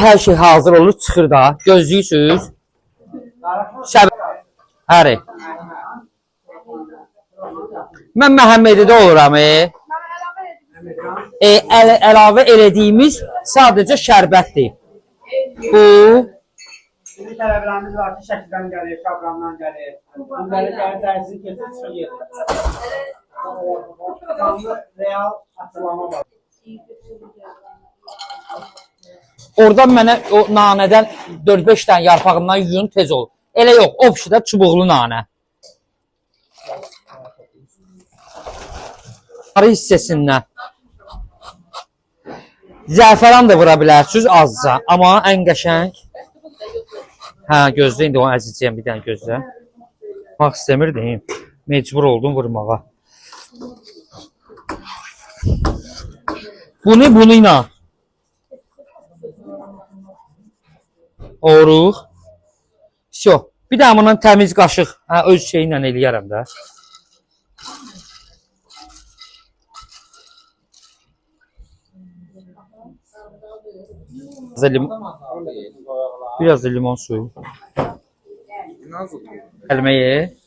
hər şey hazır olur, çıxır da. Gözləyirsiniz. Həri. Mən Məhəmmədidə oluram. Əlavə elədiyimiz sadəcə şərbətdir. Bu Bizim tələbələrimiz var ki, Şəkidən gəlir, Şabrandan gəlir. Bunları gəlir, dərsin keçir, çıxır yedir. Real açıqlama var. Oradan mənə o nanədən 4-5 dənə yarpağından yuyun, tez olur. Elə yox, o pişidə çubuqlu nanə. Sarı hissəsindən. Zəfəran da vura bilərsiniz azca, amma ən qəşəng. Hə, gözlə, indi onu əzizcəyəm bir dənə gözlə. Bax, istəmirdim, mecbur oldum vurmağa. Bunu ilə. Oruq. Всё. Bir də bunun təmiz qaşıq, öz şeyi ilə eləyərəm də. Biraz da limon suyu. Kəlməyi.